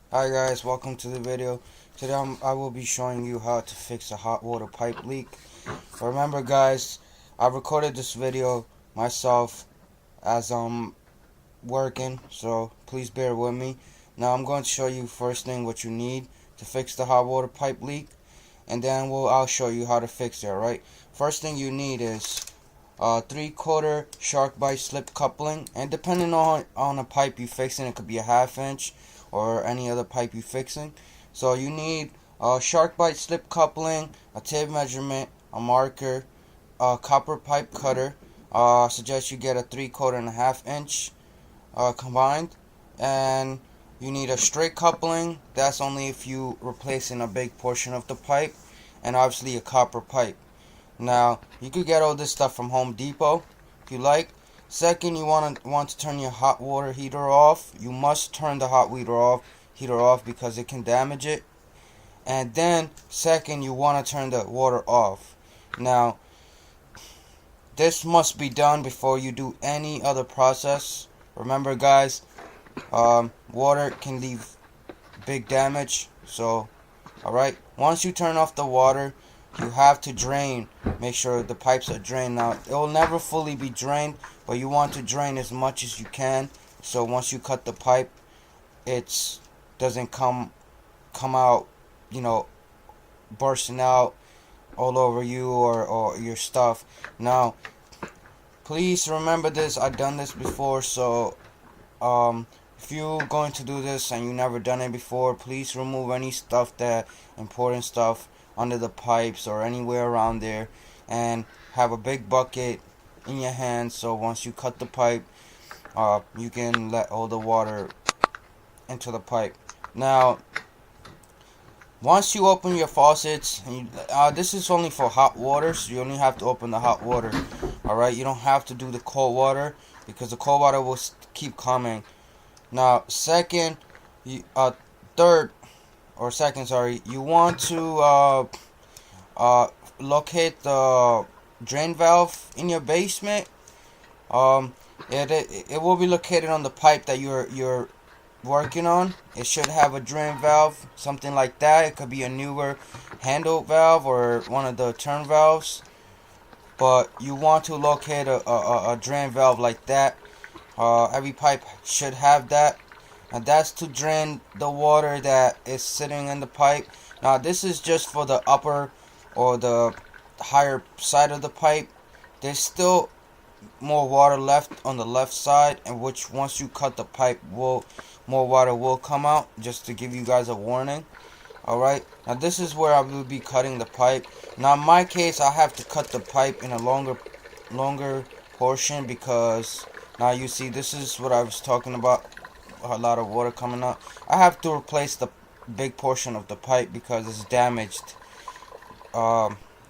Hi guys, welcome to the video. Today I will be showing you how to fix a hot water pipe leak. Remember guys, I recorded this video myself as I'm working, so please bear with me. Now I'm going to show you first thing what you need to fix the hot water pipe leak, and then I'll show you how to fix it, alright? First thing you need is 3/4 shark bite slip coupling, and depending on the pipe you're fixing, it could be a 1/2 inch or any other pipe you're fixing. So you need a shark bite slip coupling, a tape measurement, a marker, a copper pipe cutter. Suggest you get a 3/4 and a 1/2 inch combined, and you need a straight coupling. That's only if you replacing a big portion of the pipe, and obviously a copper pipe. Now, you could get all this stuff from Home Depot if you like. Second, you want to turn your hot water heater off. You must turn the hot heater off because it can damage it. And then, second, you want to turn the water off. Now, this must be done before you do any other process. Remember, guys, water can leave big damage. So, alright, once you turn off the water, you have to drain. Make sure the pipes are drained. Now, it will never fully be drained, but you want to drain as much as you can. So once you cut the pipe, it doesn't come out, bursting out all over you or your stuff. Now, please remember this. I've done this before, so if you're going to do this and you've never done it before, please remove any important stuff under the pipes or anywhere around there, and have a big bucket in your hand, so once you cut the pipe, you can let all the water into the pipe. Now, once you open your faucets, and this is only for hot water, so you only have to open the hot water. Alright, you don't have to do the cold water because the cold water will keep coming. Now, second, you want to locate the drain valve in your basement. It will be located on the pipe that you're working on. It should have a drain valve, something like that. It could be a newer handle valve or one of the turn valves, but you want to locate a drain valve like that. Every pipe should have that, and that's to drain the water that is sitting in the pipe. Now, this is just for the upper or the higher side of the pipe. There's still more water left on the left side, and which once you cut the pipe, more water will come out, just to give you guys a warning. Alright, now this is where I will be cutting the pipe. Now in my case, I have to cut the pipe in a longer portion, because now you see, this is what I was talking about, a lot of water coming out. I have to replace the big portion of the pipe because it's damaged.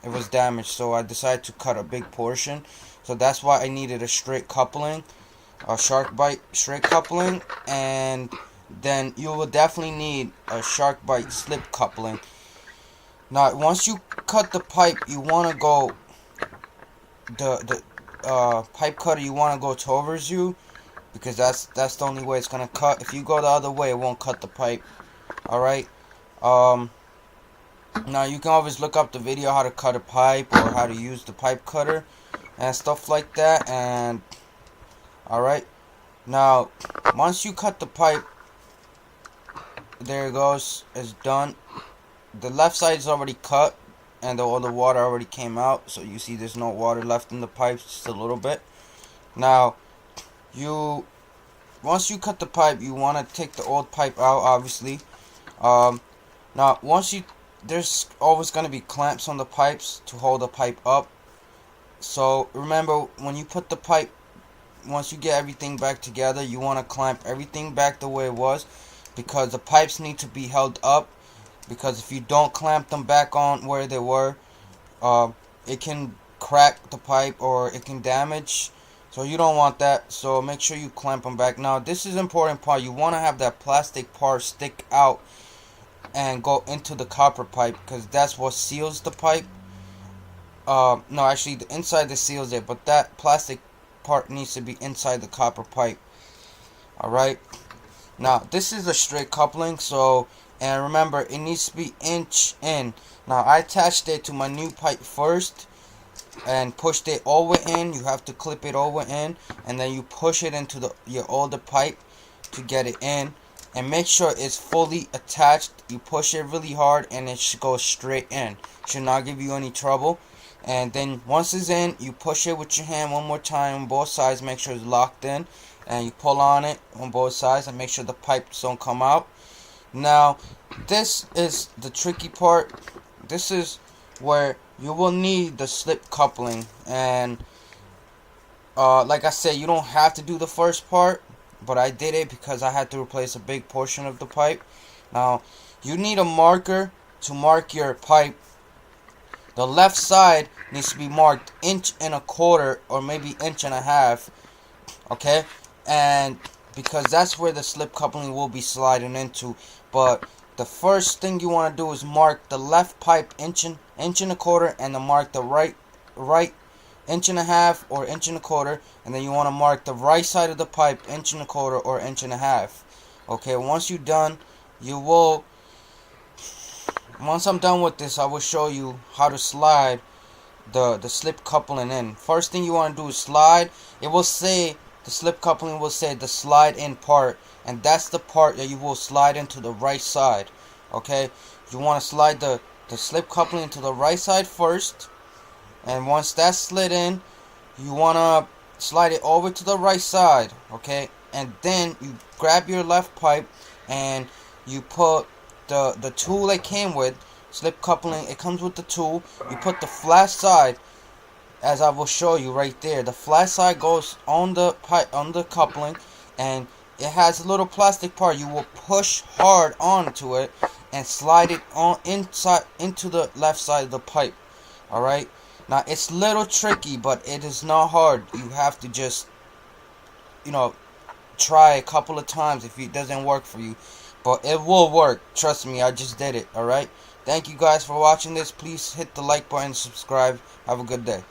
It was damaged, so I decided to cut a big portion. So that's why I needed a straight coupling, a shark bite straight coupling, and then you will definitely need a shark bite slip coupling. Now, once you cut the pipe, you want to go the pipe cutter. You want to go towards you, because that's the only way it's gonna cut. If you go the other way, it won't cut the pipe. All right. Now you can always look up the video how to cut a pipe or how to use the pipe cutter and stuff like that. And alright, now once you cut the pipe, there it goes, it's done. The left side is already cut, and all the water already came out, so you see there's no water left in the pipes, just a little bit. Now, once you cut the pipe, you want to take the old pipe out, obviously. Now, there's always going to be clamps on the pipes to hold the pipe up. So remember, when you put the pipe, once you get everything back together, you want to clamp everything back the way it was, because the pipes need to be held up. Because if you don't clamp them back on where they were, it can crack the pipe or it can damage. So you don't want that. So make sure you clamp them back. Now, this is an important part. You want to have that plastic part stick out and go into the copper pipe, because that's what seals the pipe. No, actually, the inside that seals it, but that plastic part needs to be inside the copper pipe. Alright, Now this is a straight coupling, so, and remember it needs to be inch in. Now I attached it to my new pipe first and pushed it all the way in. You have to clip it all the way in, and then you push it into your older pipe to get it in, and make sure it's fully attached. You push it really hard and it should go straight in. Should not give you any trouble. And then once it's in, you push it with your hand one more time on both sides, make sure it's locked in, and you pull on it on both sides and make sure the pipes don't come out. Now this is the tricky part. This is where you will need the slip coupling, and like I said, you don't have to do the first part, but I did it because I had to replace a big portion of the pipe. Now you need a marker to mark your pipe. The left side needs to be marked 1.25 or maybe 1.5 inches, okay? And because that's where the slip coupling will be sliding into. But the first thing you want to do is mark the left pipe 1.25 and then mark the right 1.5 or 1.25, and then you want to mark the right side of the pipe 1.25 or 1.5. Okay, once you're done, once I'm done with this, I will show you how to slide the slip coupling in. First thing you want to do is slide. It will say, the slip coupling will say the slide in part, and that's the part that you will slide into the right side. Okay, you want to slide the slip coupling into the right side first, and once that's slid in, you want to slide it over to the right side. Okay, and then you grab your left pipe and you put the tool it came with, slip coupling, it comes with the tool. You put the flat side, as I will show you right there. The flat side goes on the pipe, on the coupling, and it has a little plastic part. You will push hard onto it and slide it on inside into the left side of the pipe. Alright, now it's a little tricky, but it is not hard. You have to just, try a couple of times if it doesn't work for you. But it will work. Trust me, I just did it. Alright? Thank you guys for watching this. Please hit the like button, subscribe. Have a good day.